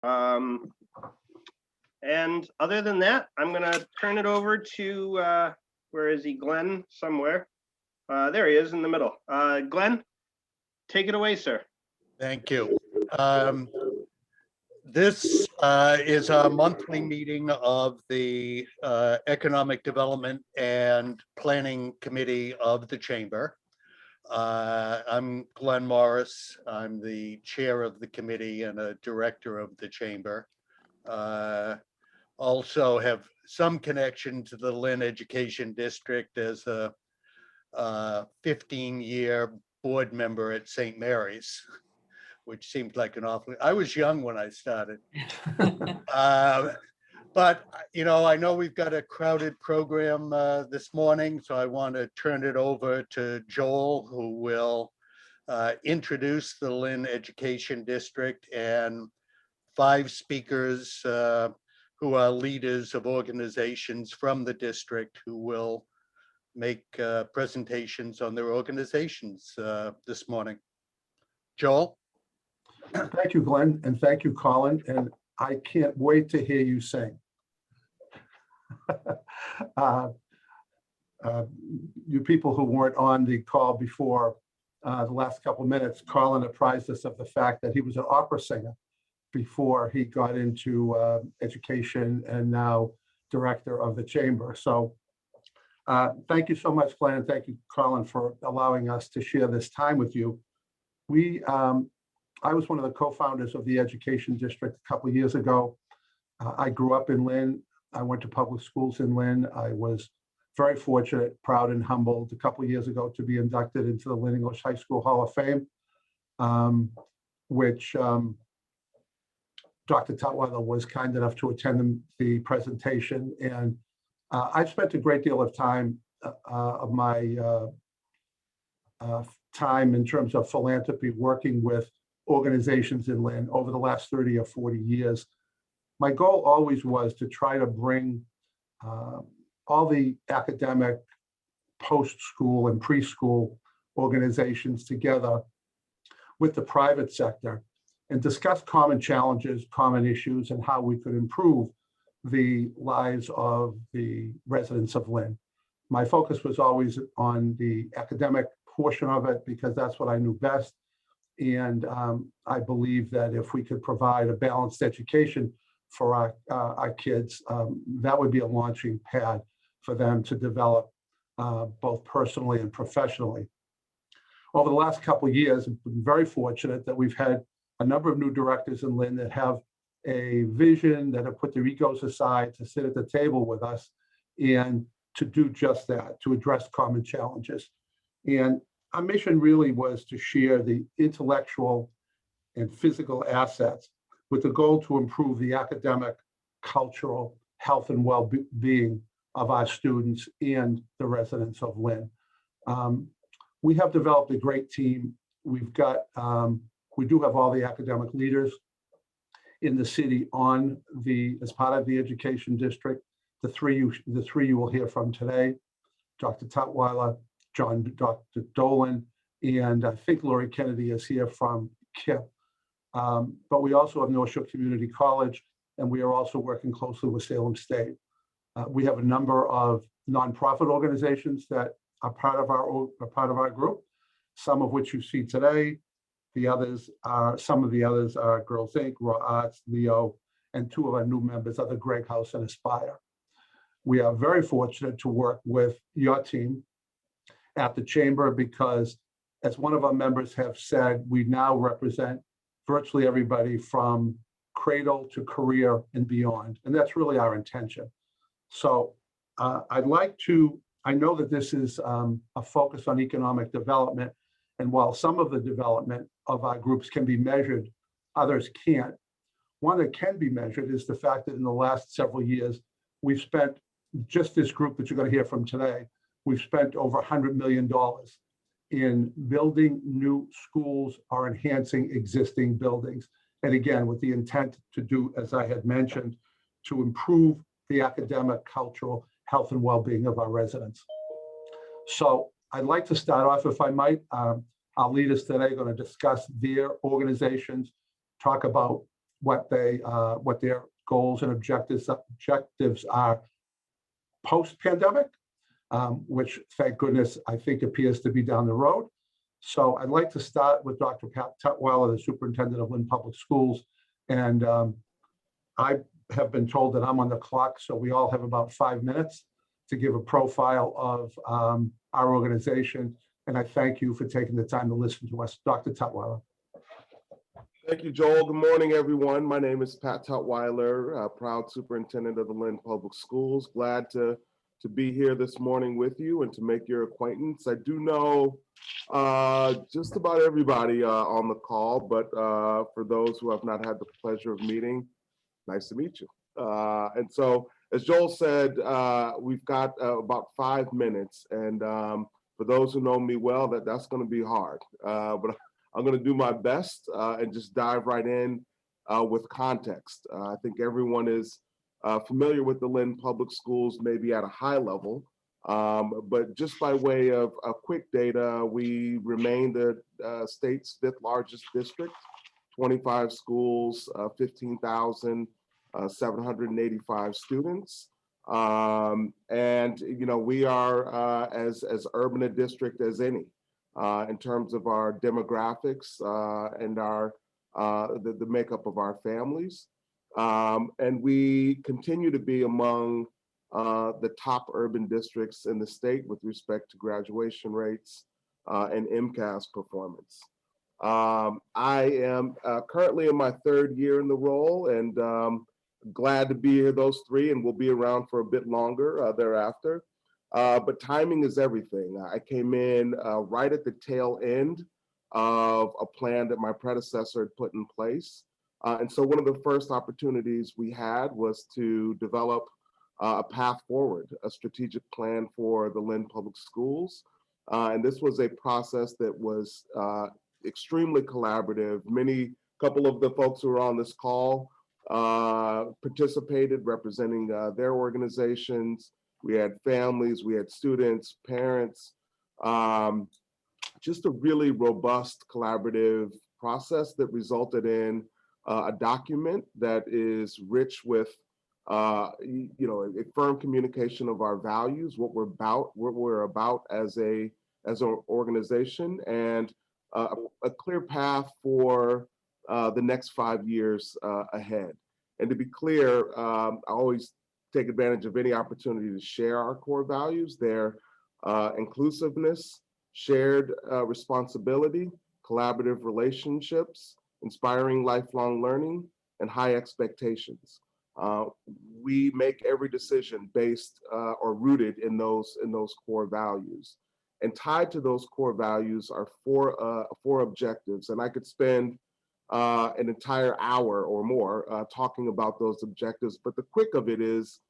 Um, and other than that, I'm going to turn it over to, where is he? Glenn somewhere. There he is in the middle. Glenn, take it away, sir. Thank you. This is a monthly meeting of the Economic Development and Planning Committee of the Chamber. I'm Glenn Morris. I'm the chair of the committee and a director of the Chamber. Also have some connection to the Lynn Education District as a 15-year board member at St. Mary's, which seemed like an awful, I was young when I started. But, you know, I know we've got a crowded program this morning, so I want to turn it over to Joel, who will introduce the Lynn Education District, and 5 speakers who are leaders of organizations from the district who will make presentations on their organizations this morning. Joel? Thank you, Glenn, and thank you, Colin. And I can't wait to hear you sing. You people who weren't on the call before the last couple of minutes, Colin apprised us of the fact that he was an opera singer before he got into education and now director of the Chamber. So thank you so much, Glenn, and thank you, Colin, for allowing us to share this time with you. I was one of the co-founders of the Education District a couple of years ago. I grew up in Lynn. I went to public schools in Lynn. I was very fortunate, proud, and humbled a couple of years ago to be inducted into the Lynn English High School Hall of Fame, which Dr. Tutwiler was kind enough to attend the presentation. And I've spent a great deal of time of my time in terms of philanthropy working with organizations in Lynn over the last 30 or 40 years. My goal always was to try to bring all the academic, post-school and preschool organizations together with the private sector and discuss common challenges, common issues, and how we could improve the lives of the residents of Lynn. My focus was always on the academic portion of it because that's what I knew best. And I believe that if we could provide a balanced education for our kids, that would be a launching pad for them to develop both personally and professionally. Over the last couple of years, I've been very fortunate that we've had a number of new directors in Lynn that have a vision, that have put their egos aside to sit at the table with us and to do just that, to address common challenges. And our mission really was to share the intellectual and physical assets with the goal to improve the academic, cultural, health, and well-being of our students and the residents of Lynn. We have developed a great team. We've got, we do have all the academic leaders in the city as part of the education district. The three you will hear from today, Dr. Tutwiler, Dr. Dolan, and I think Lori Kennedy is here from KIPP. But we also have North Shore Community College, and we are also working closely with Salem State. We have a number of nonprofit organizations that are part of our group, some of which you see today. Some of the others are Girls Inc., Raw Arts, Leo, and 2 of our new members are the Greg House and Aspire. We are very fortunate to work with your team at the Chamber because, as one of our members have said, we now represent virtually everybody from cradle to career and beyond. And that's really our intention. So I know that this is a focus on economic development. And while some of the development of our groups can be measured, others can't. One that can be measured is the fact that in the last several years, we've spent, just this group that you're going to hear from today, we've spent over $100 million in building new schools or enhancing existing buildings. And again, with the intent to do, as I had mentioned, to improve the academic, cultural, health, and well-being of our residents. So I'd like to start off, if I might. Our leaders today are going to discuss their organizations, talk about what their goals and objectives are post-pandemic, which thank goodness I think appears to be down the road. So I'd like to start with Dr. Pat Tutwiler, the superintendent of Lynn Public Schools. And I have been told that I'm on the clock, so we all have about 5 minutes to give a profile of our organization. And I thank you for taking the time to listen to us. Dr. Tutwiler. Thank you, Joel. Good morning, everyone. My name is Pat Tutwiler, proud superintendent of the Lynn Public Schools. Glad to be here this morning with you and to make your acquaintance. I do know just about everybody on the call, but for those who have not had the pleasure of meeting, nice to meet you. And so, as Joel said, we've got about 5 minutes, and for those who know me well, that's going to be hard. But I'm going to do my best and just dive right in with context. I think everyone is familiar with the Lynn Public Schools, maybe at a high level, but just by way of quick data, we remain the state's 5th largest district, 25 schools, 15,785 students. And, you know, we are as urban a district as any. In terms of our demographics and our the makeup of our families. And we continue to be among the top urban districts in the state with respect to graduation rates and MCAS performance. I am currently in my 3rd year in the role, and glad to be here those 3, and we'll be around for a bit longer thereafter. But timing is everything. I came in right at the tail end of a plan that my predecessor had put in place. And so one of the first opportunities we had was to develop a path forward, a strategic plan for the Lynn Public Schools. And this was a process that was extremely collaborative. Couple of the folks who are on this call participated, representing their organizations. We had families, we had students, parents, just a really robust collaborative process that resulted in a document that is rich with, you know, a firm communication of our values, what we're about as an organization, and a clear path for the next 5 years ahead. And to be clear, I always take advantage of any opportunity to share our core values. They're inclusiveness, shared responsibility, collaborative relationships, inspiring lifelong learning, and high expectations. We make every decision based or rooted in those core values. And tied to those core values are four objectives. And I could spend an entire hour or more talking about those objectives. But the quick of it is,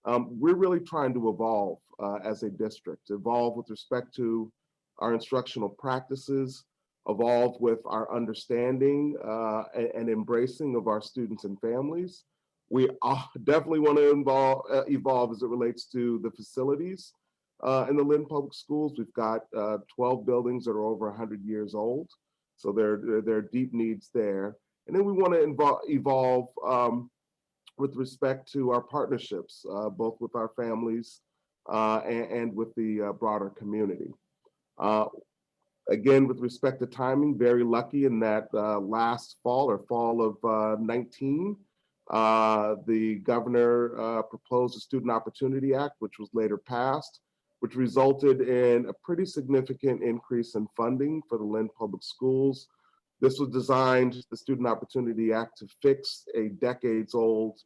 we're really trying to evolve as a district, evolve with respect to our instructional practices, evolve with our understanding and embracing of our students and families. We definitely want to evolve as it relates to the facilities in the Lynn Public Schools. We've got 12 buildings that are over 100 years old. So there are deep needs there. And then we want to evolve with respect to our partnerships, both with our families and with the broader community. Again, with respect to timing, very lucky in that last fall or fall of 19, the governor proposed a Student Opportunity Act, which was later passed, which resulted in a pretty significant increase in funding for the Lynn Public Schools. This was designed, the Student Opportunity Act, to fix a decades-old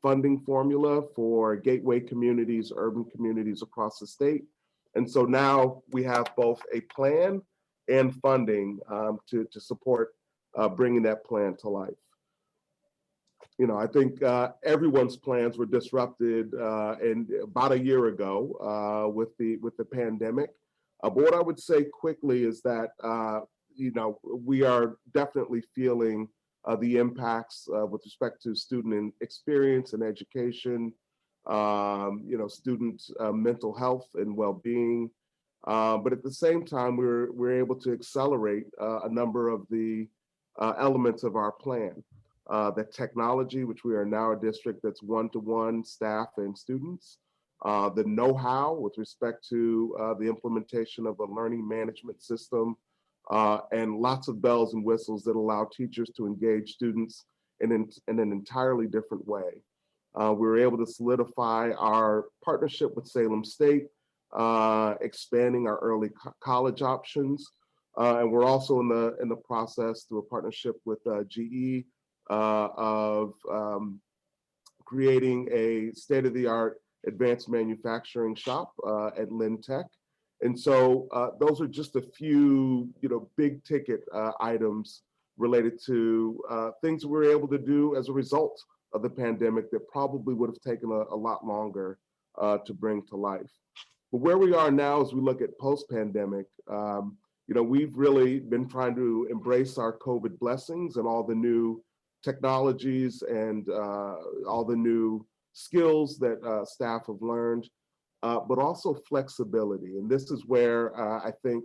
funding formula for gateway communities, urban communities across the state. And so now we have both a plan and funding to support bringing that plan to life. You know, I think everyone's plans were disrupted about a year ago with the pandemic. But what I would say quickly is that you know, we are definitely feeling the impacts with respect to student experience and education, you know, student mental health and well-being. But at the same time, we're able to accelerate a number of the elements of our plan. the technology, which we are now a district that's one-to-one staff and students, the know-how with respect to the implementation of a learning management system, and lots of bells and whistles that allow teachers to engage students in an entirely different way. We were able to solidify our partnership with Salem State, expanding our early college options. And we're also in the process through a partnership with GE of creating a state-of-the-art advanced manufacturing shop at Lynn Tech. And so those are just a few, big ticket items related to things we were able to do as a result of the pandemic that probably would have taken a lot longer to bring to life. But where we are now, as we look at post-pandemic, we've really been trying to embrace our COVID blessings and all the new technologies and all the new skills that staff have learned, but also flexibility. And this is where I think,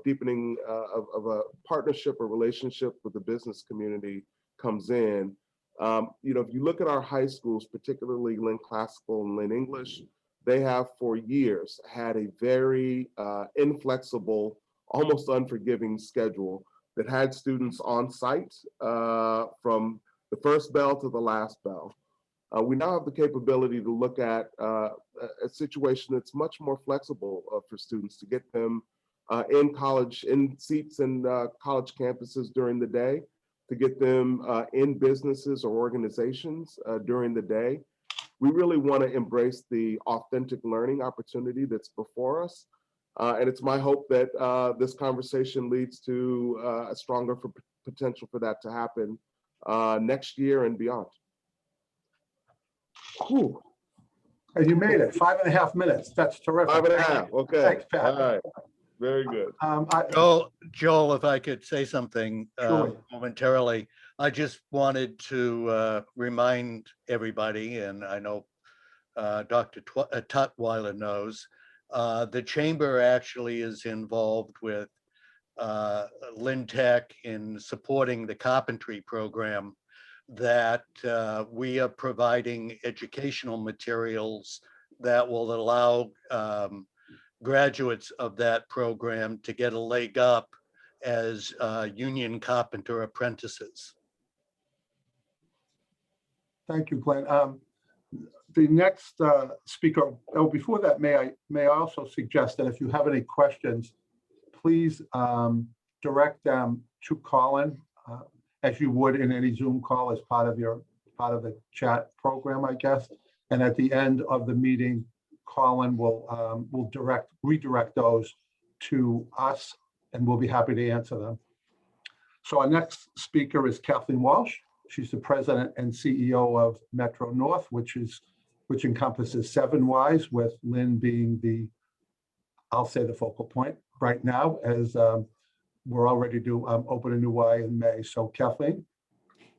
deepening of a partnership or relationship with the business community comes in. If you look at our high schools, particularly Lynn Classical and Lynn English, they have for years had a very inflexible, almost unforgiving schedule that had students on site from the first bell to the last bell. We now have the capability to look at a situation that's much more flexible for students to get them in seats in college campuses during the day, to get them in businesses or organizations during the day. We really want to embrace the authentic learning opportunity that's before us. And it's my hope that this conversation leads to a stronger potential for that to happen next year and beyond. Whew. And you made it, 5.5 minutes. That's terrific. 5.5, okay. Thanks, Pat. All right, very good. Joel, if I could say something Sure. momentarily, I just wanted to remind everybody, and I know Dr. Tutwiler knows, the chamber actually is involved with Lynn Tech in supporting the carpentry program that we are providing educational materials that will allow graduates of that program to get a leg up as union carpenter apprentices. Thank you, Glenn. The next speaker, before that, may I also suggest that if you have any questions, please direct them to Colin, as you would in any Zoom call as part of the chat program, I guess. And at the end of the meeting, Colin will redirect those to us, and we'll be happy to answer them. So our next speaker is Kathleen Walsh. She's the president and CEO of Metro North, which encompasses 7 Ys, with Lynn being I'll say the focal point right now, as we're all ready to open a new Y in May. So Kathleen.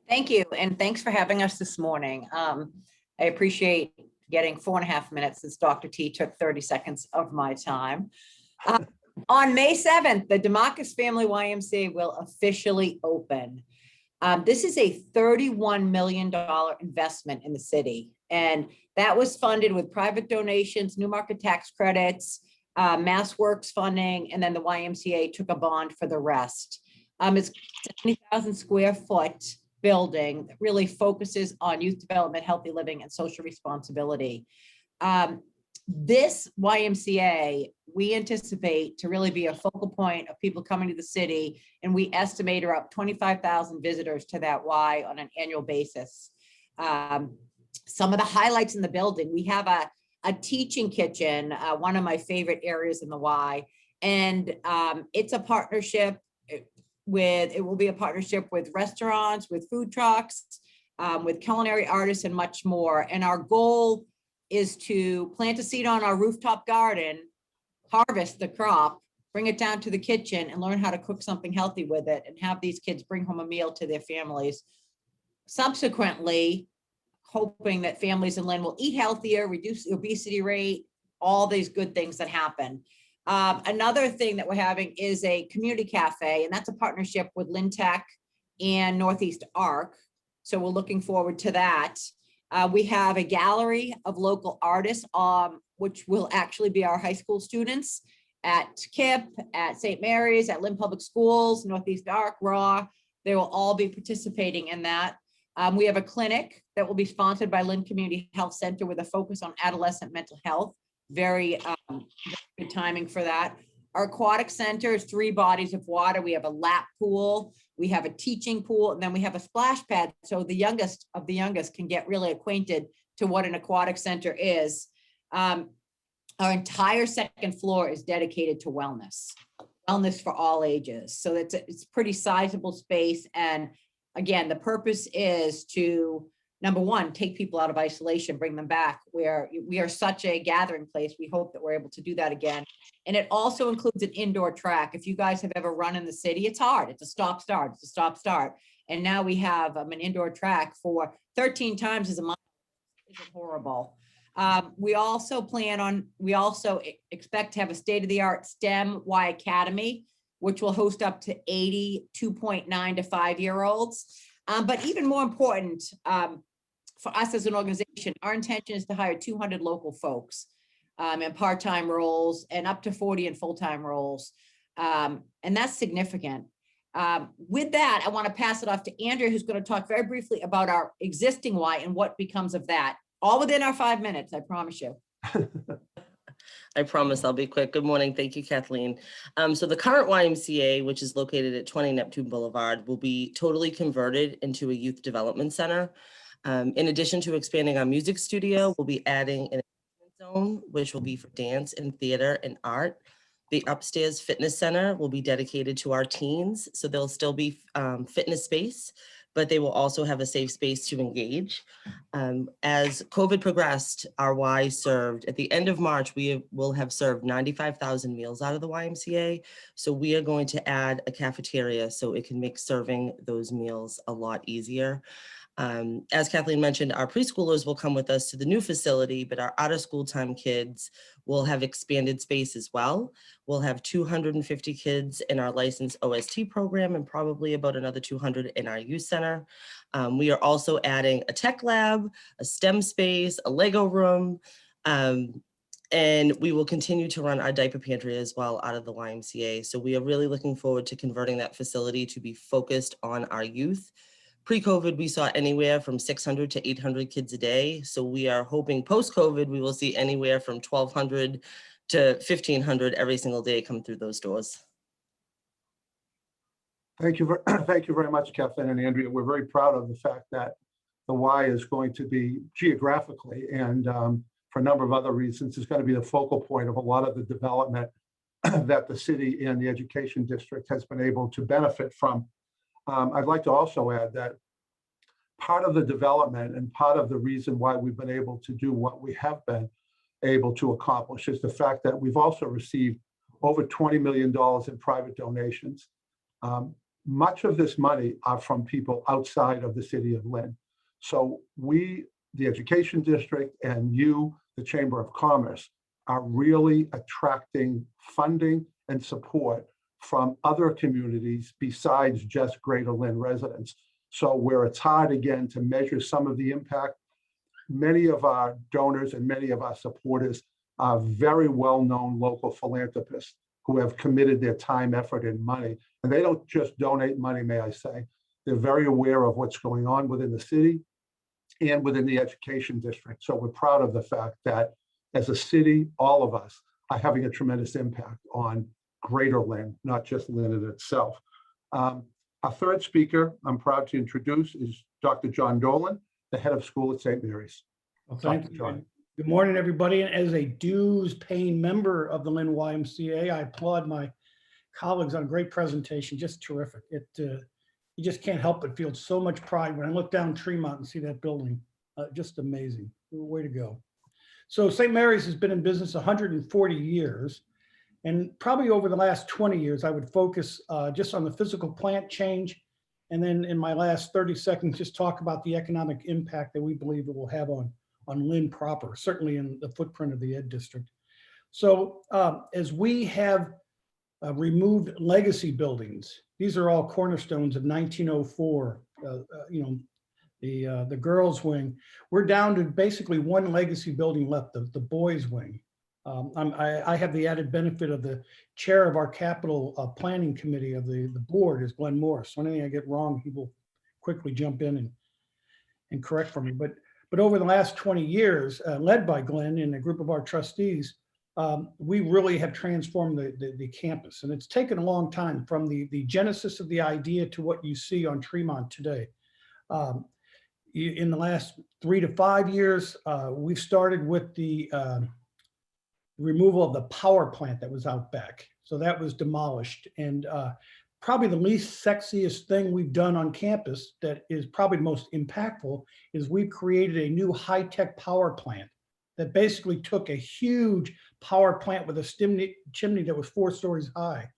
Thank you, and thanks for having us this morning. I appreciate getting 4.5 minutes, since Dr. T took 30 seconds of my time. On May 7th, the DeMarcus Family YMCA will officially open. This is a $31 million investment in the city, and that was funded with private donations, new market tax credits, MassWorks funding, and then the YMCA took a bond for the rest. It's a 70,000 square foot building that really focuses on youth development, healthy living, and social responsibility. This YMCA, we anticipate to really be a focal point of people coming to the city, and we estimate are up 25,000 visitors to that Y on an annual basis. Some of the highlights in the building, we have a teaching kitchen, one of my favorite areas in the Y, and it's a partnership it will be a partnership with restaurants, with food trucks, with culinary artists, and much more. And our goal is to plant a seed on our rooftop garden, harvest the crop, bring it down to the kitchen, and learn how to cook something healthy with it, and have these kids bring home a meal to their families. Subsequently, hoping that families in Lynn will eat healthier, reduce the obesity rate, all these good things that happen. Another thing that we're having is a community cafe, and that's a partnership with Lynn Tech and Northeast Arc. So we're looking forward to that. We have a gallery of local artists, which will actually be our high school students at KIPP, at St. Mary's, at Lynn Public Schools, Northeast Arc, Raw. They will all be participating in that. We have a clinic that will be sponsored by Lynn Community Health Center with a focus on adolescent mental health. Very good timing for that. Our aquatic center is 3 bodies of water. We have a lap pool, we have a teaching pool, and then we have a splash pad. So the youngest of the youngest can get really acquainted to what an aquatic center is. Our entire second floor is dedicated to wellness for all ages. So it's a pretty sizable space. And again, the purpose is to, number one, take people out of isolation, bring them back, where we are such a gathering place. We hope that we're able to do that again. And it also includes an indoor track. If you guys have ever run in the city, it's hard. It's a stop start. It's a stop start. And now we have an indoor track for 13 times as a month. It's horrible. We also expect to have a state-of-the-art STEM Y Academy, which will host up to 80 2.9 to 5-year-olds. But even more important, for us as an organization, our intention is to hire 200 local folks in part-time roles and up to 40 in full-time roles. And that's significant. With that, I want to pass it off to Andrea, who's going to talk very briefly about our existing Y and what becomes of that. All within our 5 minutes, I promise you. I promise I'll be quick. Good morning. Thank you, Kathleen. So the current YMCA, which is located at 20 Neptune Boulevard, will be totally converted into a youth development center. In addition to expanding our music studio, we'll be adding an zone, which will be for dance and theater and art. The upstairs fitness center will be dedicated to our teens. So there'll still be fitness space, but they will also have a safe space to engage. As COVID progressed, our Y served, at the end of March, we will have served 95,000 meals out of the YMCA. So we are going to add a cafeteria so it can make serving those meals a lot easier. As Kathleen mentioned, our preschoolers will come with us to the new facility, but our out of school time kids will have expanded space as well. We'll have 250 kids in our licensed OST program and probably about another 200 in our youth center. We are also adding a tech lab, a STEM space, a Lego room, and we will continue to run our diaper pantry as well out of the YMCA. So we are really looking forward to converting that facility to be focused on our youth. Pre-COVID, we saw anywhere from 600 to 800 kids a day. So we are hoping post-COVID, we will see anywhere from 1,200 to 1,500 every single day come through those doors. Thank you very much, Kathleen and Andrea. We're very proud of the fact that the Y is going to be geographically and for a number of other reasons, is going to be the focal point of a lot of the development that the city and the education district has been able to benefit from. I'd like to also add that part of the development and part of the reason why we've been able to do what we have been able to accomplish is the fact that we've also received over $20 million in private donations. Much of this money are from people outside of the city of Lynn. So we, the education district, and you, the Chamber of Commerce, are really attracting funding and support from other communities besides just Greater Lynn residents. So where it's hard again to measure some of the impact, many of our donors and many of our supporters are very well-known local philanthropists who have committed their time, effort, and money. And they don't just donate money, may I say. They're very aware of what's going on within the city and within the education district. So we're proud of the fact that as a city, all of us are having a tremendous impact on Greater Lynn, not just Lynn in itself. Our third speaker I'm proud to introduce is Dr. John Dolan, the head of school at St. Mary's. Well, thank you. Good morning, everybody. And as a dues-paying member of the Lynn YMCA, I applaud my colleagues on a great presentation. Just terrific. You just can't help but feel so much pride when I look down Tremont and see that building. Just amazing. Way to go. So St. Mary's has been in business 140 years. And probably over the last 20 years, I would focus just on the physical plant change. And then in my last 30 seconds, just talk about the economic impact that we believe it will have on Lynn proper, certainly in the footprint of the Ed District. So as we have removed legacy buildings. These are all cornerstones of 1904. You know, the girls' wing. We're down to basically one legacy building left, the boys' wing. I have the added benefit of the chair of our capital planning committee of the board is Glenn Morris. So anything I get wrong, he will quickly jump in and correct for me. But over the last 20 years, led by Glenn and a group of our trustees, we really have transformed the campus. And it's taken a long time from the genesis of the idea to what you see on Tremont today. In the last 3 to 5 years, we've started with the removal of the power plant that was out back. So that was demolished. And probably the least sexiest thing we've done on campus that is probably the most impactful is we created a new high-tech power plant that basically took a huge power plant with a chimney that was 4 stories high.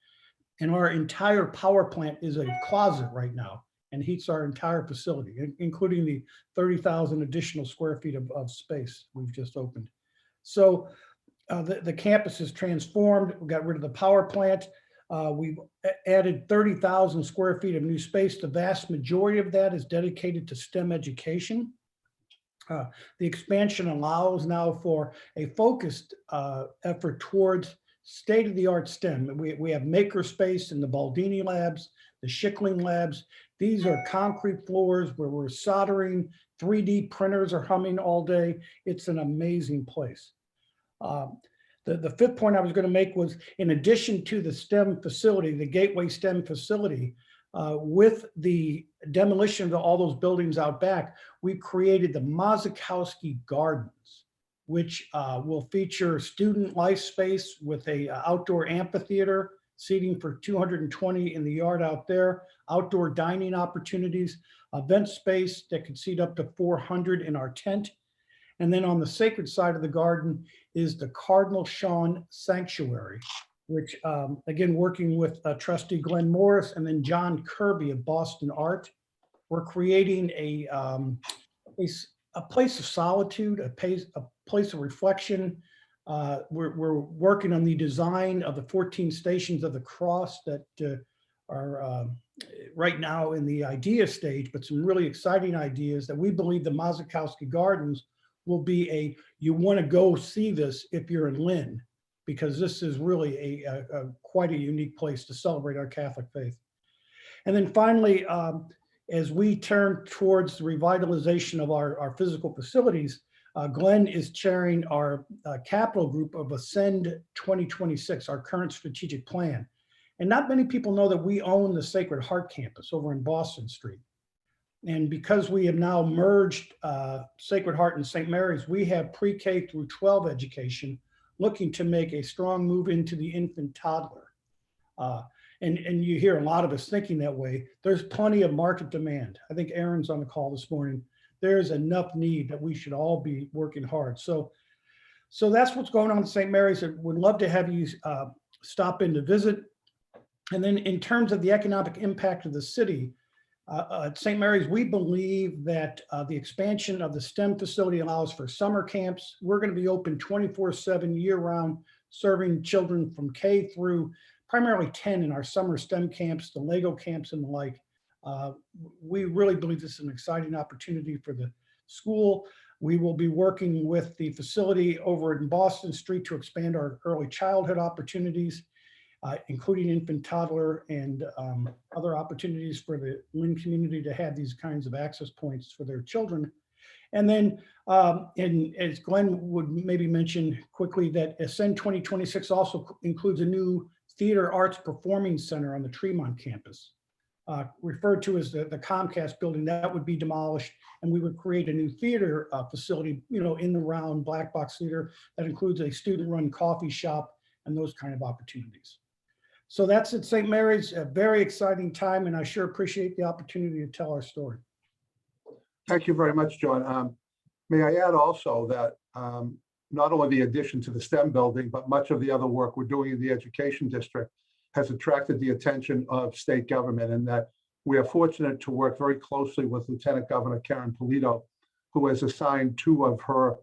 And our entire power plant is a closet right now and heats our entire facility, including the 30,000 additional square feet of space we've just opened. So the campus is transformed. We got rid of the power plant. We've added 30,000 square feet of new space. The vast majority of that is dedicated to STEM education. The expansion allows now for a focused effort towards state-of-the-art STEM. We have makerspace in the Baldini labs, the Schickling labs. These are concrete floors where we're soldering, 3D printers are humming all day. It's an amazing place. The fifth point I was going to make was, in addition to the STEM facility, the Gateway STEM facility, with the demolition of all those buildings out back, we created the Mazikowski Gardens, which will feature student life space with a outdoor amphitheater, seating for 220 in the yard out there, outdoor dining opportunities, event space that could seat up to 400 in our tent. And then on the sacred side of the garden is the Cardinal Shawn Sanctuary, which again, working with trustee Glenn Morris and then John Kirby of Boston Art, we're creating a place of solitude, a place of reflection. We're working on the design of the 14 stations of the cross that are right now in the idea stage, but some really exciting ideas that we believe the Mazikowski Gardens will be you want to go see this if you're in Lynn, because this is really quite a unique place to celebrate our Catholic faith. And then finally, as we turn towards the revitalization of our physical facilities, Glenn is chairing our capital group of Ascend 2026, our current strategic plan. And not many people know that we own the Sacred Heart campus over in Boston Street. And because we have now merged Sacred Heart and St. Mary's, we have pre-K through 12 education, looking to make a strong move into the infant toddler. And you hear a lot of us thinking that way. There's plenty of market demand. I think Aaron's on the call this morning. There's enough need that we should all be working hard. So that's what's going on at St. Mary's. I would love to have you stop in to visit. And then in terms of the economic impact of the city, at St. Mary's, we believe that the expansion of the STEM facility allows for summer camps. We're going to be open 24/7 year-round, serving children from K through primarily 10 in our summer STEM camps, the Lego camps and the like. We really believe this is an exciting opportunity for the school. We will be working with the facility over in Boston Street to expand our early childhood opportunities, including infant, toddler, and other opportunities for the Lynn community to have these kinds of access points for their children. And then, and as Glenn would maybe mention quickly, that Ascend 2026 also includes a new Theater Arts Performing Center on the Tremont campus, referred to as the Comcast building. That would be demolished, and we would create a new theater facility, in the round black box theater that includes a student-run coffee shop and those kind of opportunities. So that's at St. Mary's, a very exciting time, and I sure appreciate the opportunity to tell our story. Thank you very much, John. May I add also that not only the addition to the STEM building, but much of the other work we're doing in the education district has attracted the attention of state government, and that we are fortunate to work very closely with Lieutenant Governor Karen Polito, who has assigned 2 of her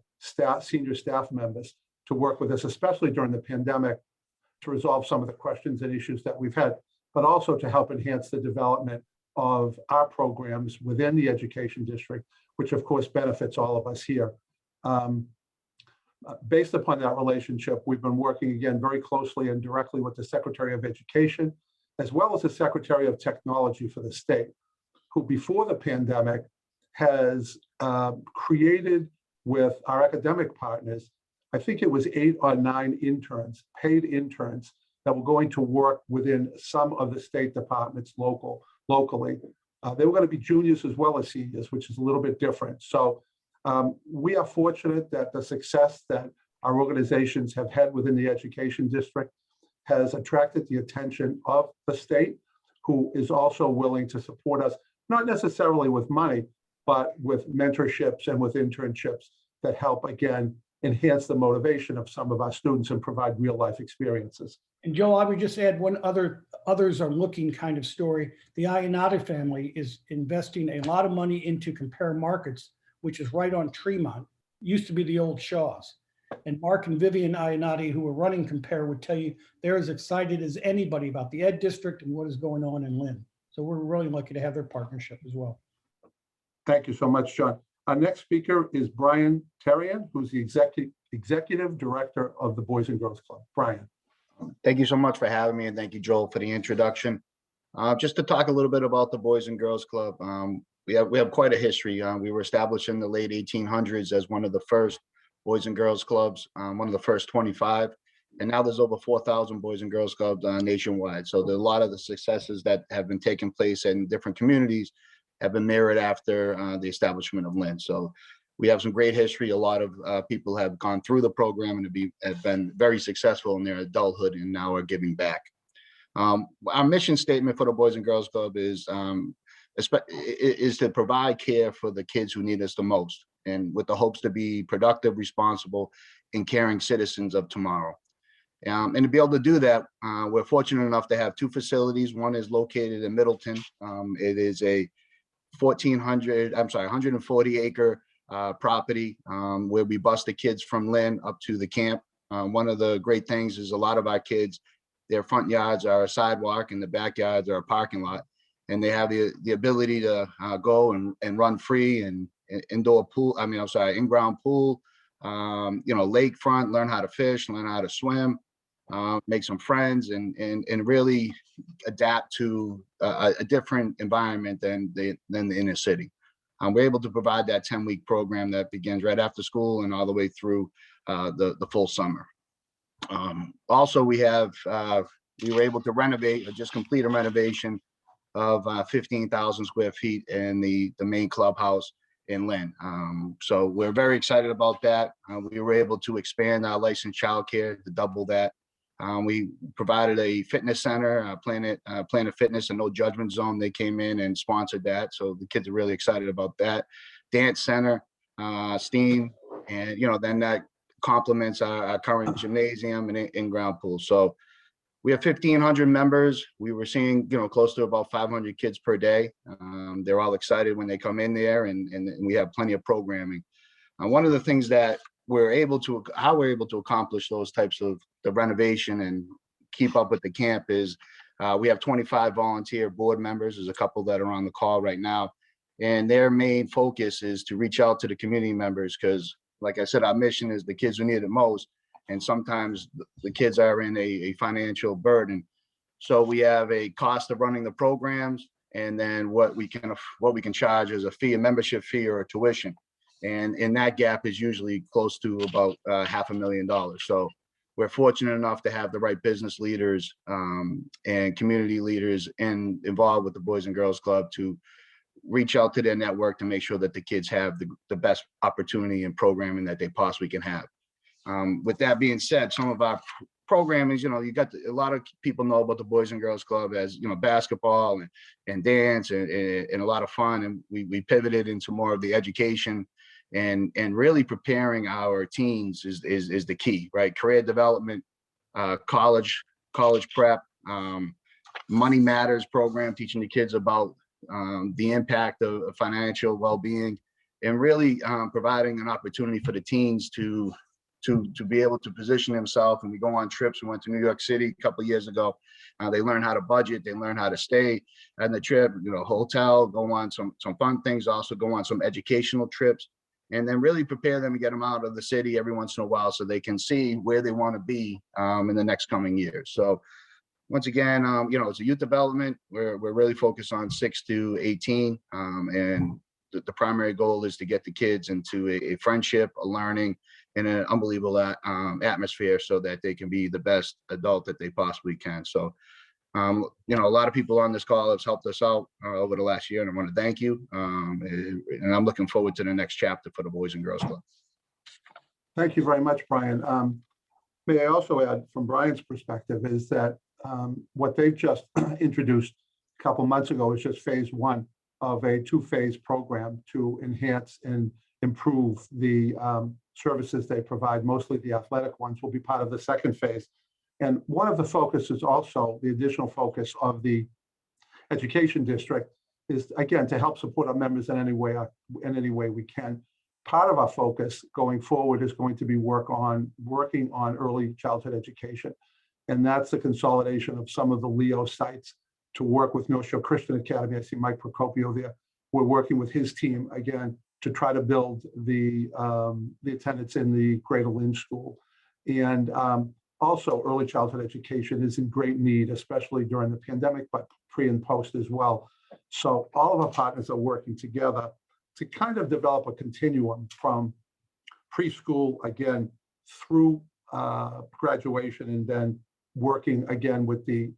senior staff members to work with us, especially during the pandemic, to resolve some of the questions and issues that we've had, but also to help enhance the development of our programs within the education district, which of course benefits all of us here. Based upon that relationship, we've been working again very closely and directly with the Secretary of Education, as well as the Secretary of Technology for the state, who before the pandemic has created with our academic partners, I think it was 8 or 9 interns, paid interns, that were going to work within some of the state departments locally. They were going to be juniors as well as seniors, which is a little bit different. So we are fortunate that the success that our organizations have had within the education district has attracted the attention of the state, who is also willing to support us, not necessarily with money, but with mentorships and with internships that help, again, enhance the motivation of some of our students and provide real life experiences. And Joe, I would just add one others are looking kind of story. The Ionati family is investing a lot of money into Compare Markets, which is right on Tremont, used to be the old Shaw's. And Mark and Vivian Ionati, who are running Compare, would tell you they're as excited as anybody about the Ed District and what is going on in Lynn. So we're really lucky to have their partnership as well. Thank you so much, John. Our next speaker is Brian Terrian, who's the Executive Director of the Boys and Girls Club. Brian. Thank you so much for having me, and thank you, Joel, for the introduction. Just to talk a little bit about the Boys and Girls Club, we have quite a history. We were established in the late 1800s as one of the first Boys and Girls Clubs, one of the first 25, and now there's over 4,000 Boys and Girls Clubs nationwide. So there are a lot of the successes that have been taking place in different communities have been mirrored after the establishment of Lynn. So we have some great history. A lot of people have gone through the program and have been very successful in their adulthood and now are giving back. Our mission statement for the Boys and Girls Club is to provide care for the kids who need us the most, and with the hopes to be productive, responsible, and caring citizens of tomorrow. And to be able to do that, we're fortunate enough to have 2 facilities. One is located in Middleton. It is a 140 acre property where we bus the kids from Lynn up to the camp. One of the great things is a lot of our kids, their front yards are a sidewalk and the backyards are a parking lot. And they have the ability to go and run free and in-ground pool, lakefront, learn how to fish, learn how to swim, make some friends and really adapt to a different environment than the inner city. We're able to provide that 10-week program that begins right after school and all the way through the full summer. Also, we were able to renovate or just complete a renovation of 15,000 square feet in the main clubhouse in Lynn. So we're very excited about that. We were able to expand our licensed childcare to double that. We provided a fitness center, Planet Fitness, and No Judgment Zone. They came in and sponsored that. So the kids are really excited about that. Dance center, STEAM, and then that complements our current gymnasium and in-ground pool. So we have 1,500 members. We were seeing, close to about 500 kids per day. They're all excited when they come in there, and we have plenty of programming. One of the things that how we're able to accomplish those types of the renovation and keep up with the camp is we have 25 volunteer board members. There's a couple that are on the call right now, and their main focus is to reach out to the community members because, like I said, our mission is the kids who need it most. And sometimes the kids are in a financial burden. So we have a cost of running the programs, and then what we can charge as a fee, a membership fee or a tuition. And in that gap is usually close to about $500,000. So we're fortunate enough to have the right business leaders and community leaders involved with the Boys and Girls Club to reach out to their network to make sure that the kids have the best opportunity and programming that they possibly can have. With that being said, some of our programming, you got a lot of people know about the Boys and Girls Club as, basketball and dance and a lot of fun. And we pivoted into more of the education and really preparing our teens is the key, right? Career development, college prep, Money Matters program, teaching the kids about the impact of financial well-being, and really providing an opportunity for the teens to to be able to position himself. And we go on trips. We went to New York City a couple of years ago. They learn how to budget. They learn how to stay on the trip, hotel, go on some fun things, also go on some educational trips, and then really prepare them and get them out of the city every once in a while so they can see where they want to be in the next coming years. So once again, it's a youth development. We're really focused on 6 to 18. And the primary goal is to get the kids into a friendship, a learning, and an unbelievable atmosphere so that they can be the best adult that they possibly can. So, a lot of people on this call have helped us out over the last year, and I want to thank you. And I'm looking forward to the next chapter for the Boys and Girls Club. Thank you very much, Brian. May I also add, from Brian's perspective, is that what they've just introduced a couple months ago is just phase one of a two-phase program to enhance and improve the services they provide. Mostly the athletic ones will be part of the second phase. And one of the focuses also, the additional focus of the education district is, again, to help support our members in any way we can. Part of our focus going forward is going to be working on early childhood education. And that's the consolidation of some of the LEO sites to work with North Shore Christian Academy. I see Mike Procopio there. We're working with his team, again, to try to build the attendance in the Greater Lynn School. And also, early childhood education is in great need, especially during the pandemic, but pre and post as well. So all of our partners are working together to kind of develop a continuum from preschool, again, through graduation, and then working again with the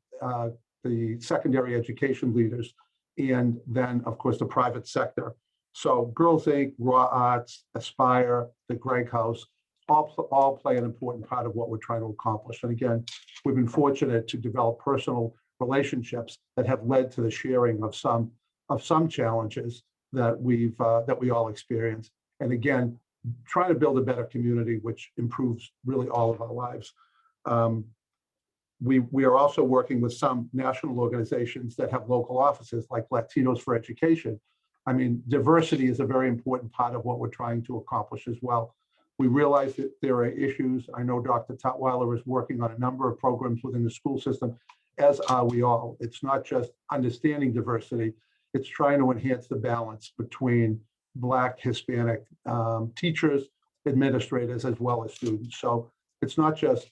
secondary education leaders, and then, of course, the private sector. So Girls Inc., Raw Arts, Aspire, the Greg House, all play an important part of what we're trying to accomplish. And again, we've been fortunate to develop personal relationships that have led to the sharing of some challenges that we all experience. And again, trying to build a better community, which improves really all of our lives. We are also working with some national organizations that have local offices, like Latinos for Education. I mean, diversity is a very important part of what we're trying to accomplish as well. We realize that there are issues. I know Dr. Tutwiler is working on a number of programs within the school system, as are we all. It's not just understanding diversity, it's trying to enhance the balance between Black, Hispanic teachers, administrators, as well as students. So it's not just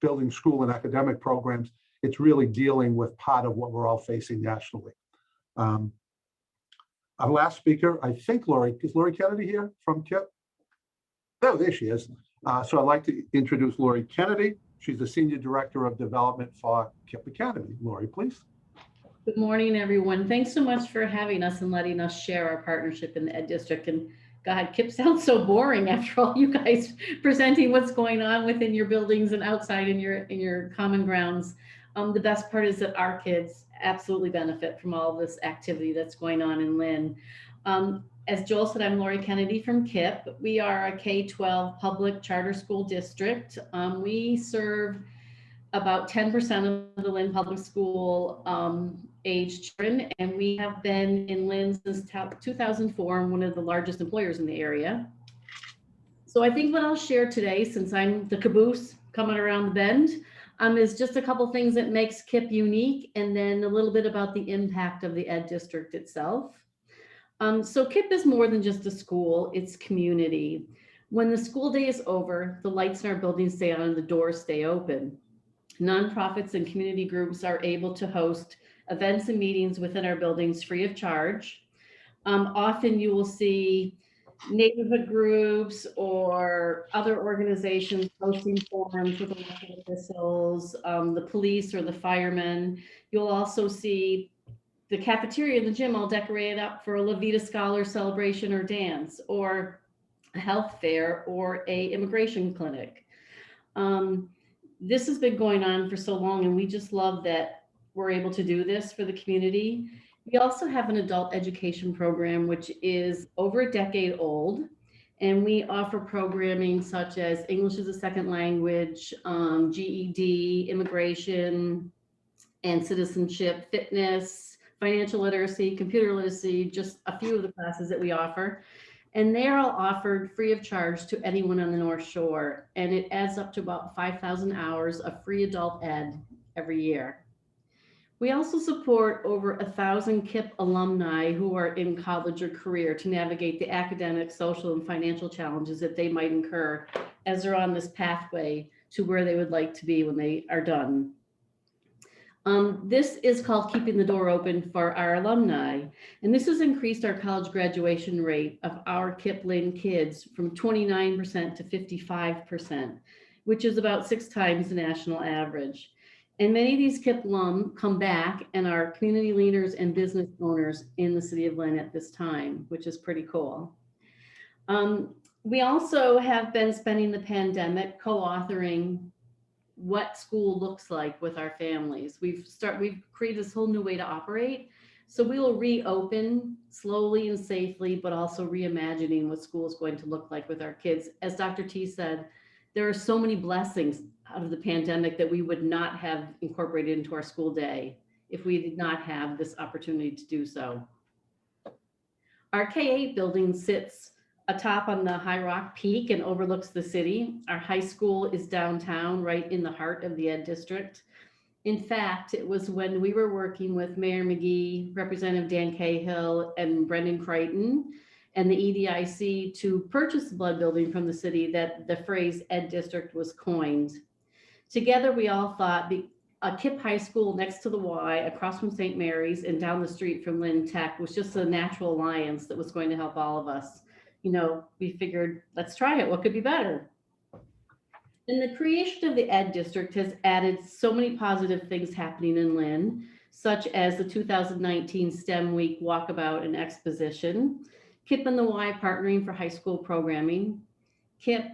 building school and academic programs, it's really dealing with part of what we're all facing nationally. Our last speaker, I think is Lori Kennedy here from KIP? Oh, there she is. So I'd like to introduce Lori Kennedy. She's the Senior Director of Development for KIP Academy. Lori, please. Good morning, everyone. Thanks so much for having us and letting us share our partnership in the Ed District. And God, KIP sounds so boring after all you guys presenting what's going on within your buildings and outside in your common grounds. The best part is that our kids absolutely benefit from all this activity that's going on in Lynn. As Joel said, I'm Lori Kennedy from KIP. We are a K-12 public charter school district. We serve about 10% of the Lynn Public School age children, and we have been in Lynn since 2004 and one of the largest employers in the area. So I think what I'll share today, since I'm the caboose coming around the bend, is just a couple things that makes KIP unique, and then a little bit about the impact of the Ed District itself. So KIP is more than just a school, it's community. When the school day is over, the lights in our buildings stay on and the doors stay open. Nonprofits and community groups are able to host events and meetings within our buildings free of charge. Often you will see neighborhood groups or other organizations hosting forums with elected officials, the police or the firemen. You'll also see the cafeteria and the gym all decorated up for a La Vida Scholar celebration or dance, or a health fair, or a immigration clinic. This has been going on for so long, and we just love that we're able to do this for the community. We also have an adult education program, which is over a decade old, and we offer programming such as English as a second language, GED, immigration and citizenship, fitness, financial literacy, computer literacy, just a few of the classes that we offer. And they're all offered free of charge to anyone on the North Shore. And it adds up to about 5,000 hours of free adult ed every year. We also support over 1,000 KIPP alumni who are in college or career to navigate the academic, social, and financial challenges that they might incur as they're on this pathway to where they would like to be when they are done. This is called Keeping the Door Open for Our Alumni. And this has increased our college graduation rate of our KIPP Lynn kids from 29% to 55%, which is about 6 times the national average. And many of these KIPP alum come back and are community leaders and business owners in the city of Lynn at this time, which is pretty cool. We also have been spending the pandemic co-authoring what school looks like with our families. We've created this whole new way to operate. So we will reopen slowly and safely, but also reimagining what school is going to look like with our kids. As Dr. T said, there are so many blessings out of the pandemic that we would not have incorporated into our school day if we did not have this opportunity to do so. Our K-8 building sits atop on the High Rock Peak and overlooks the city. Our high school is downtown, right in the heart of the Ed District. In fact, it was when we were working with Mayor McGee, Representative Dan Cahill, and Brendan Crichton, and the EDIC to purchase the Blood Building from the city that the phrase Ed District was coined. Together, we all thought a KIPP high school next to the Y, across from St. Mary's and down the street from Lynn Tech was just a natural alliance that was going to help all of us. You know, we figured, let's try it. What could be better? And the creation of the Ed District has added so many positive things happening in Lynn, such as the 2019 STEM Week Walkabout and Exposition, KIPP and the Y partnering for high school programming, KIPP,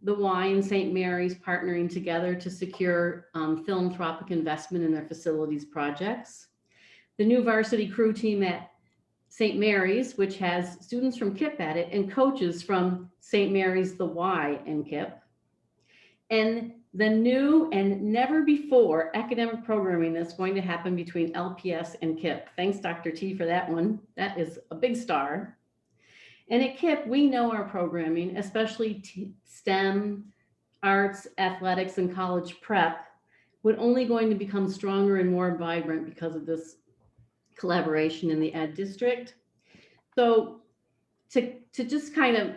the Y and St. Mary's partnering together to secure philanthropic investment in their facilities projects, the new varsity crew team at St. Mary's, which has students from KIPP at it and coaches from St. Mary's, the Y, and KIPP. And the new and never before academic programming that's going to happen between LPS and KIPP. Thanks, Dr. T, for that one. That is a big star. And at KIPP, we know our programming, especially STEM, arts, athletics, and college prep, would only going to become stronger and more vibrant because of this collaboration in the Ed District. So to just kind of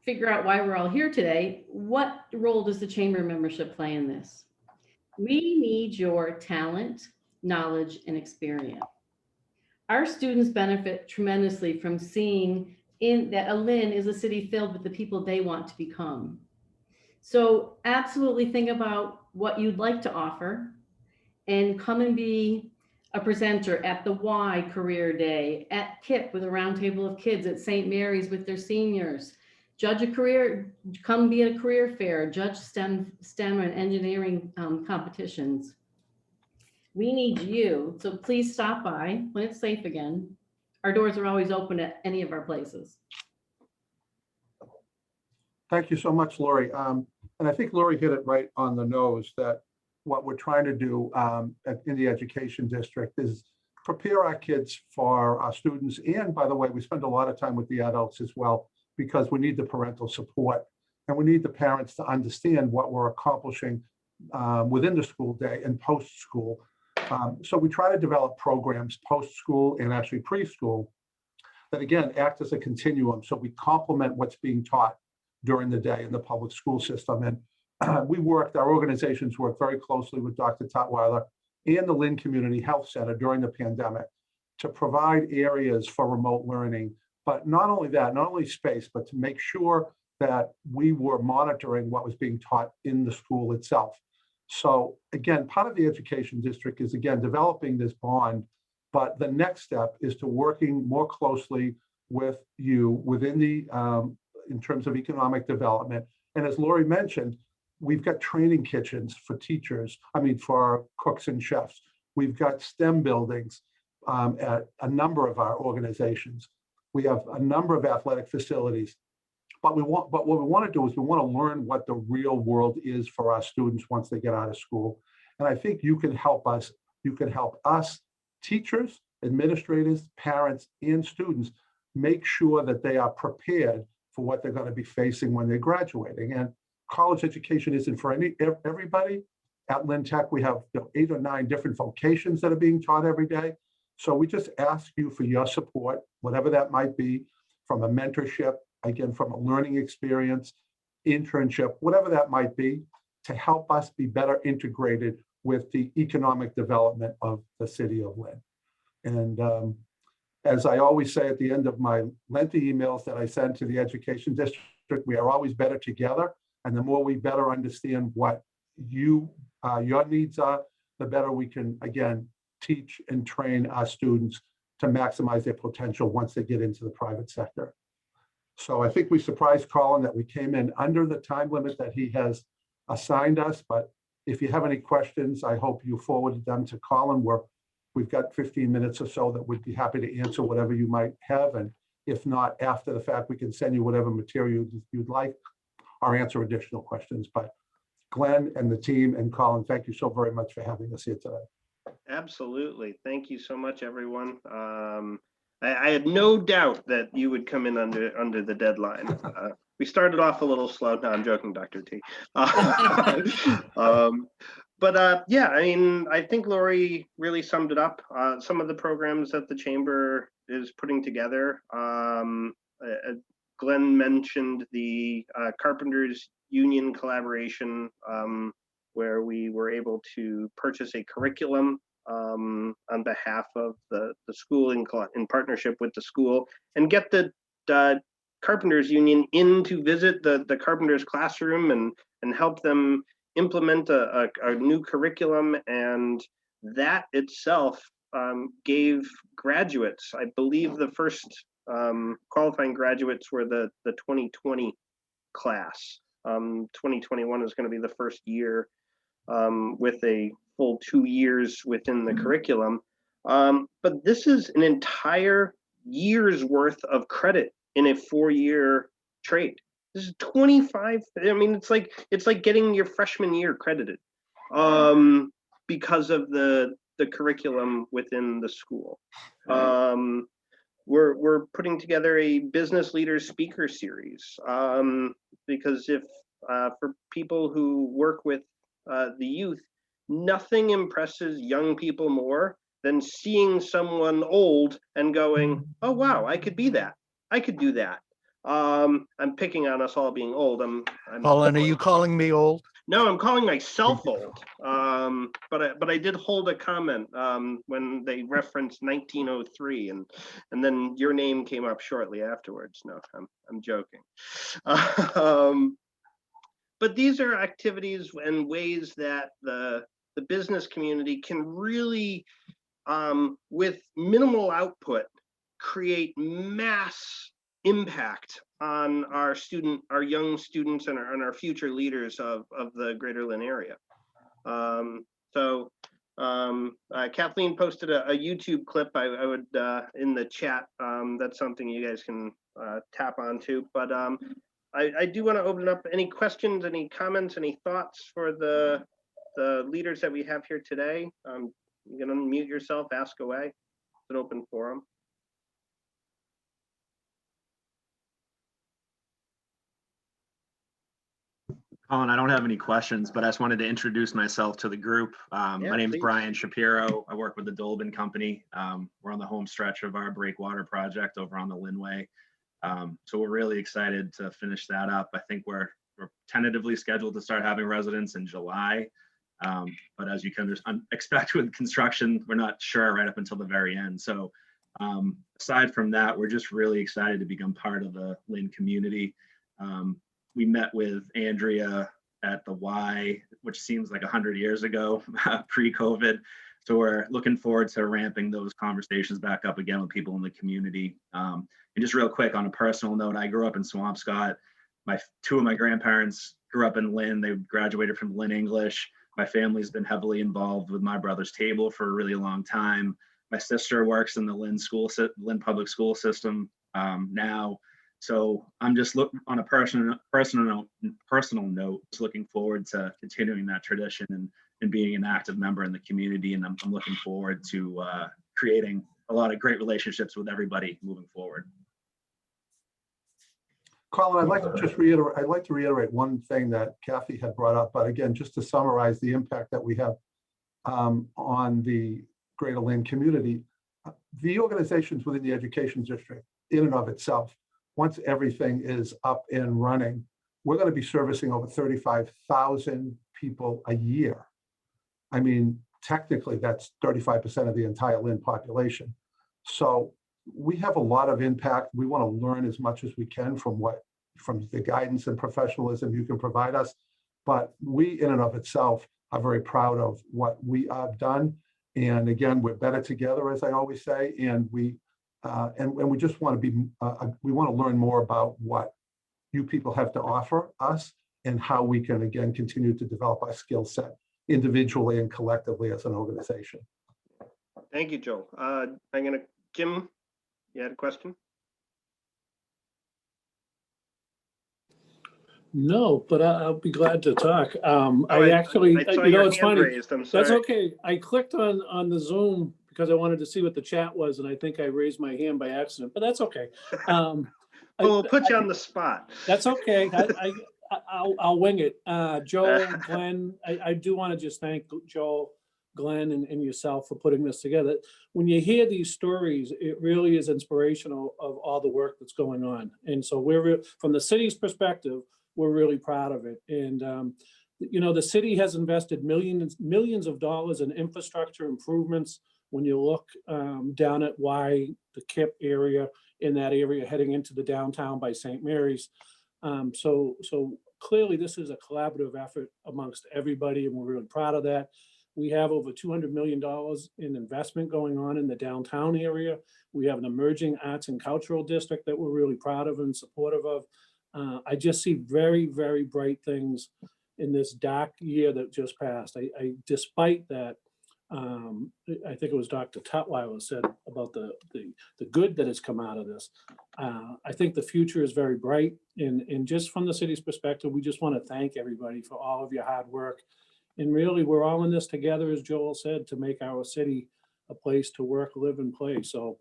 figure out why we're all here today, what role does the chamber membership play in this? We need your talent, knowledge, and experience. Our students benefit tremendously from seeing that Lynn is a city filled with the people they want to become. So absolutely think about what you'd like to offer and come and be a presenter at the Y Career Day, at KIPP with a roundtable of kids, at St. Mary's with their seniors. Judge a career, come be at a career fair, judge STEM and engineering competitions. We need you, so please stop by when it's safe again. Our doors are always open at any of our places. Thank you so much, Lori. And I think Lori hit it right on the nose that what we're trying to do in the education district is prepare our kids for our students. And by the way, we spend a lot of time with the adults as well, because we need the parental support and we need the parents to understand what we're accomplishing within the school day and post-school. So we try to develop programs post-school and actually preschool that again act as a continuum. So we complement what's being taught during the day in the public school system. And our organizations work very closely with Dr. Tutwiler and the Lynn Community Health Center during the pandemic to provide areas for remote learning. But not only that, not only space, but to make sure that we were monitoring what was being taught in the school itself. So again, part of the education district is again, developing this bond, but the next step is to working more closely with you within the, in terms of economic development. And as Lori mentioned, we've got training kitchens for teachers, for cooks and chefs. We've got STEM buildings at a number of our organizations. We have a number of athletic facilities. But what we want to do is we want to learn what the real world is for our students once they get out of school. And I think you can help us. You can help us, teachers, administrators, parents, and students make sure that they are prepared for what they're going to be facing when they're graduating. And college education isn't for everybody. At Lynn Tech, we have 8 or 9 different vocations that are being taught every day. So we just ask you for your support, whatever that might be, from a mentorship, again, from a learning experience, internship, whatever that might be, to help us be better integrated with the economic development of the city of Lynn. And as I always say at the end of my lengthy emails that I send to the education district, we are always better together. And the more we better understand what your needs are, the better we can, again, teach and train our students to maximize their potential once they get into the private sector. So I think we surprised Colin that we came in under the time limit that he has assigned us. But if you have any questions, I hope you forwarded them to Colin. We've got 15 minutes or so that we'd be happy to answer whatever you might have. And if not, after the fact, we can send you whatever material you'd like or answer additional questions. But Glenn and the team and Colin, thank you so very much for having us here today. Absolutely. Thank you so much, everyone. I had no doubt that you would come in under the deadline. We started off a little slow. No, I'm joking, Dr. T. Yeah, I mean, I think Lori really summed it up. Some of the programs that the chamber is putting together. Glenn mentioned the Carpenters Union collaboration, where we were able to purchase a curriculum on behalf of the school in partnership with the school, and get the Carpenters Union in to visit the Carpenters classroom and help them implement a new curriculum. And that itself gave graduates, I believe the first qualifying graduates were the 2020 class. 2021 is going to be the first year with a full 2 years within the curriculum. But this is an entire year's worth of credit in a 4-year trade. This is 25. I mean, it's like getting your freshman year credited because of the curriculum within the school. We're putting together a business leaders speaker series because if for people who work with the youth, nothing impresses young people more than seeing someone old and going, oh wow, I could be that, I could do that. I'm picking on us all being old. I'm Colin, are you calling me old? No, I'm calling myself old. But I did hold a comment when they referenced 1903, and then your name came up shortly afterwards. No, I'm joking. But these are activities and ways that the business community can really, with minimal output, create mass impact on our young students and our future leaders of the Greater Lynn area. Kathleen posted a YouTube clip. I would in the chat. That's something you guys can tap onto. But I do want to open up any questions, any comments, any thoughts for the leaders that we have here today. You can unmute yourself, ask away. It's an open forum. Colin, I don't have any questions, but I just wanted to introduce myself to the group. My name is Brian Shapiro. I work with the Dolbin Company. We're on the home stretch of our breakwater project over on the Lynnway. So we're really excited to finish that up. I think we're tentatively scheduled to start having residents in July. But as you can expect with construction, we're not sure right up until the very end. So aside from that, we're just really excited to become part of the Lynn community. We met with Andrea at the Y, which seems like 100 years ago, pre-COVID. So we're looking forward to ramping those conversations back up again with people in the community. And just real quick, on a personal note, I grew up in Swampscott. Two of my grandparents grew up in Lynn. They graduated from Lynn English. My family's been heavily involved with My Brother's Table for a really long time. My sister works in the Lynn public school system now. So I'm just on a personal note, just looking forward to continuing that tradition and being an active member in the community. And I'm looking forward to creating a lot of great relationships with everybody moving forward. Colin, I'd like to reiterate one thing that Kathy had brought up, but again, just to summarize the impact that we have on the Greater Lynn community. The organizations within the education district in and of itself, once everything is up and running, we're going to be servicing over 35,000 people a year. I mean, technically that's 35% of the entire Lynn population. So we have a lot of impact. We want to learn as much as we can from the guidance and professionalism you can provide us. But we in and of itself are very proud of what we have done. And again, we're better together, as I always say, and we just want to be, we want to learn more about what you people have to offer us and how we can, again, continue to develop our skill set individually and collectively as an organization. Thank you, Joel. Jim, you had a question? No, but I'll be glad to talk. I saw you know, your it's hand funny. raised. I'm sorry. That's okay. I clicked on the Zoom because I wanted to see what the chat was, and I think I raised my hand by accident, but that's okay. We'll put you on the spot. That's okay. I'll wing it. Joel, Glenn, I do want to just thank Joel, Glenn, and yourself for putting this together. When you hear these stories, it really is inspirational of all the work that's going on. And so from the city's perspective, we're really proud of it. And, you know, the city has invested millions of dollars in infrastructure improvements. When you look down at the KIP area, in that area heading into the downtown by St. Mary's. So clearly this is a collaborative effort amongst everybody, and we're really proud of that. We have over $200 million in investment going on in the downtown area. We have an emerging arts and cultural district that we're really proud of and supportive of. I just see very, very bright things in this dark year that just passed. Despite that, I think it was Dr. Tutwiler said about the good that has come out of this. I think the future is very bright, and just from the city's perspective, we just want to thank everybody for all of your hard work. And really, we're all in this together, as Joel said, to make our city a place to work, live, and play. So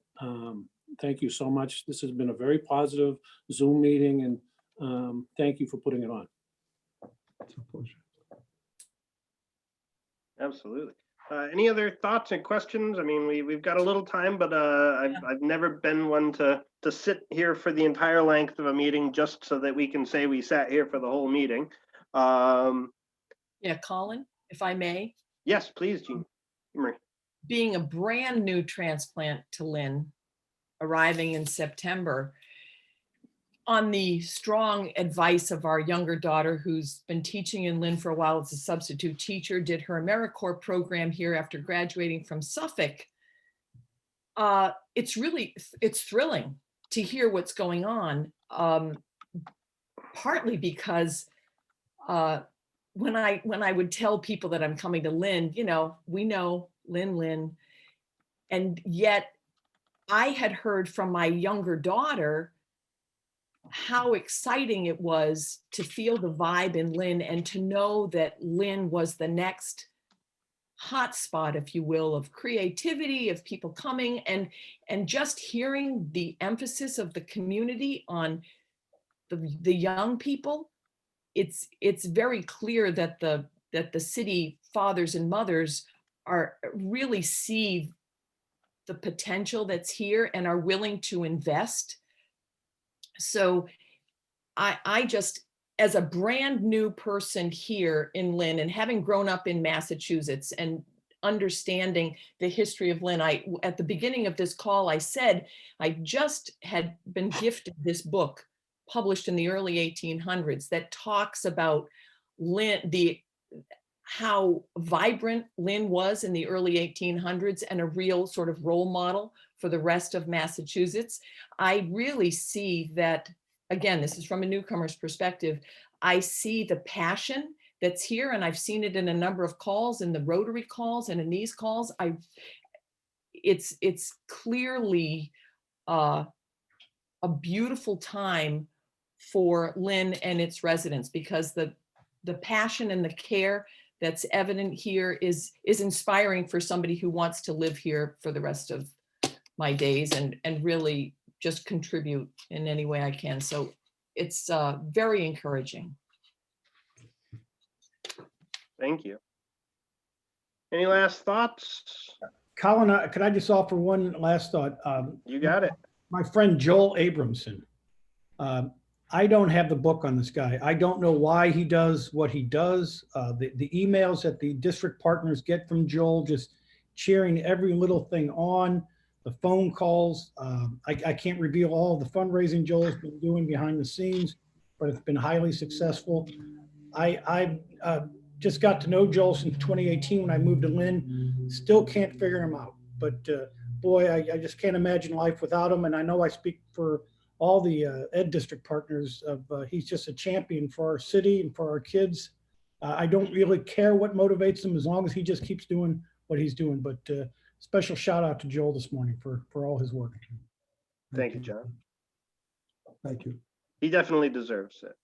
thank you so much. This has been a very positive Zoom meeting, and thank you for putting it on. It's a pleasure. Absolutely. Any other thoughts and questions? I mean, we've got a little time, but I've never been one to sit here for the entire length of a meeting just so that we can say we sat here for the whole meeting. Yeah, Colin, if I may. Yes, please, Jean. Being a brand new transplant to Lynn, arriving in September, on the strong advice of our younger daughter, who's been teaching in Lynn for a while as a substitute teacher, did her AmeriCorps program here after graduating from Suffolk. It's thrilling to hear what's going on, partly because when I would tell people that I'm coming to Lynn, you know, we know Lynn, and yet I had heard from my younger daughter how exciting it was to feel the vibe in Lynn and to know that Lynn was the next hotspot, if you will, of creativity, of people coming, and just hearing the emphasis of the community on the young people. It's very clear that the city fathers and mothers are really see the potential that's here and are willing to invest. So I just, as a brand new person here in Lynn, and having grown up in Massachusetts and understanding the history of Lynn, at the beginning of this call, I said I just had been gifted this book published in the early 1800s that talks about Lynn, how vibrant Lynn was in the early 1800s and a real sort of role model for the rest of Massachusetts. I really see that, again, this is from a newcomer's perspective, I see the passion that's here, and I've seen it in a number of calls, in the Rotary calls and in these calls. It's clearly a beautiful time for Lynn and its residents, because the passion and the care that's evident here is inspiring for somebody who wants to live here for the rest of my days and really just contribute in any way I can. So it's very encouraging. Thank you. Any last thoughts? Colin, could I just offer one last thought? You got it. My friend Joel Abramson. I don't have the book on this guy. I don't know why he does what he does. The emails that the district partners get from Joel, just cheering every little thing on, the phone calls. I can't reveal all the fundraising Joel's been doing behind the scenes, but it's been highly successful. I just got to know Joel since 2018 when I moved to Lynn. Still can't figure him out. But boy, I just can't imagine life without him. And I know I speak for all the ed district partners of he's just a champion for our city and for our kids. I don't really care what motivates him as long as he just keeps doing what he's doing. But special shout out to Joel this morning for all his work. Thank you, John. Thank you. He definitely deserves it.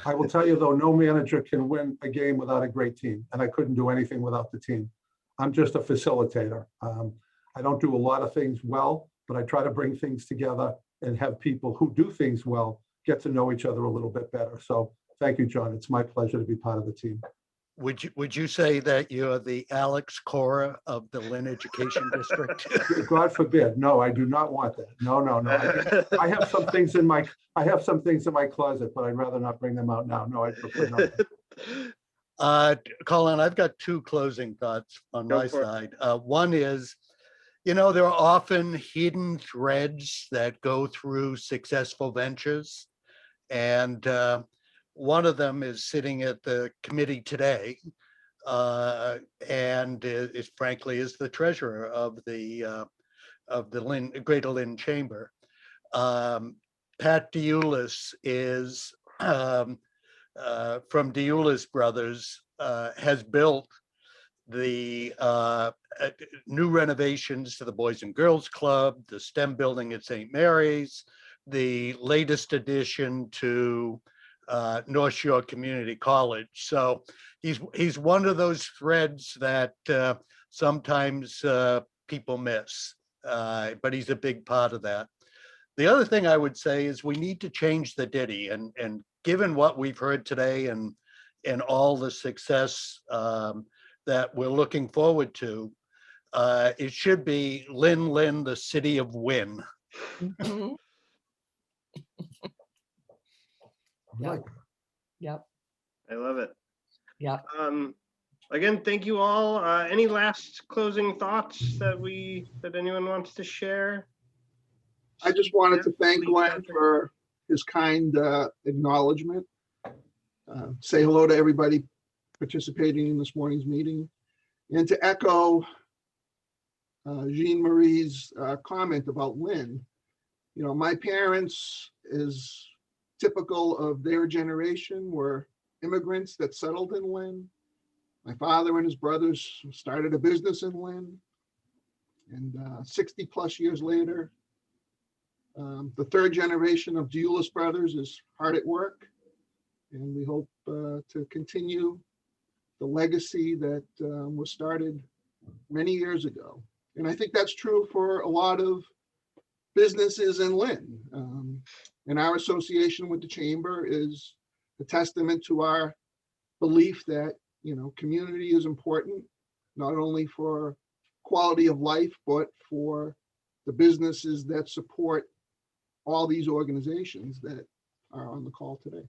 I will tell you though, no manager can win a game without a great team, and I couldn't do anything without the team. I'm just a facilitator. I don't do a lot of things well, but I try to bring things together and have people who do things well get to know each other a little bit better. So thank you, John. It's my pleasure to be part of the team. Would you say that you're the Alex Cora of the Lynn Education District? God forbid. No, I do not want that. No. I have some things in my closet, but I'd rather not bring them out now. No, I prefer not. Colin, I've got two closing thoughts on Go my for it. side. One is, there are often hidden threads that go through successful ventures. And one of them is sitting at the committee today, and is frankly is the treasurer of the Greater Lynn Chamber. Pat Deulis is from Deulis Brothers, has built the new renovations to the Boys and Girls Club, the STEM building at St. Mary's, the latest addition to North Shore Community College. So he's one of those threads that sometimes people miss, but he's a big part of that. The other thing I would say is we need to change the ditty, and given what we've heard today and all the success that we're looking forward to, it should be Lynn, Lynn, the city of Win. Mhm. Like, Yep, I love it. yep. Again, thank you all. Any last closing thoughts that anyone wants to share? I just wanted to thank Please, Glenn Patrick. for his kind acknowledgement. Say hello to everybody participating in this morning's meeting. And to echo Jean Marie's comment about Lynn, my parents is typical of their generation, were immigrants that settled in Lynn. My father and his brothers started a business in Lynn. And 60 plus years later, the third generation of Deulis Brothers is hard at work. And we hope to continue the legacy that was started many years ago. And I think that's true for a lot of businesses in Lynn. And our association with the chamber is a testament to our belief that, community is important, not only for quality of life, but for the businesses that support all these organizations that are on the call today.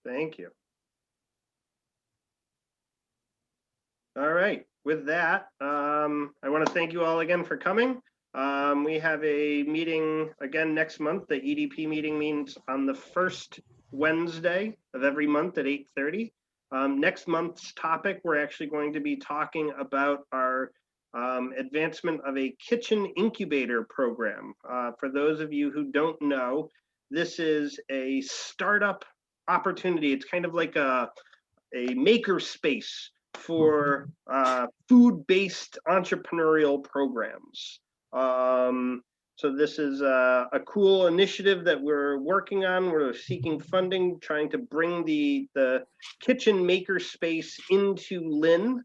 Thank you. All right, with that, I want to thank you all again for coming. We have a meeting again next month. The EDP meeting means on the first Wednesday of every month at 8:30. Next month's topic, we're actually going to be talking about our advancement of a kitchen incubator program. For those of you who don't know, this is a startup opportunity. It's kind of like a maker space for food-based entrepreneurial programs. So this is a cool initiative that we're working on. We're seeking funding, trying to bring the kitchen maker space into Lynn.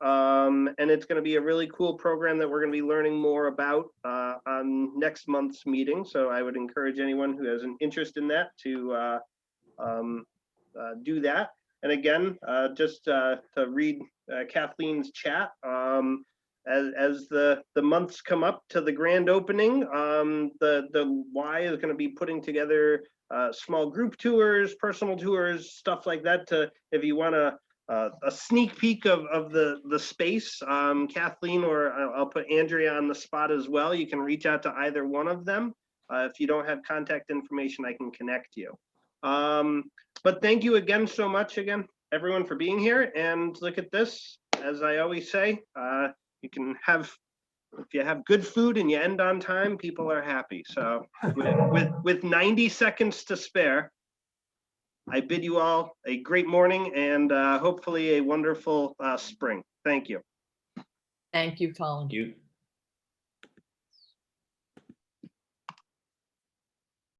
And it's going to be a really cool program that we're going to be learning more about on next month's meeting. So I would encourage anyone who has an interest in that to do that. And again, just to read Kathleen's chat, as the months come up to the grand opening, the Y is going to be putting together small group tours, personal tours, stuff like that. To if you want a sneak peek of the space, Kathleen, or I'll put Andrea on the spot as well. You can reach out to either one of them. If you don't have contact information, I can connect you. But thank you again so much, everyone, for being here. And look at this, as I always say, you can have, if you have good food and you end on time, people are happy. So with 90 seconds to spare, I bid you all a great morning and hopefully a wonderful spring. Thank you. Thank you, Colin. You.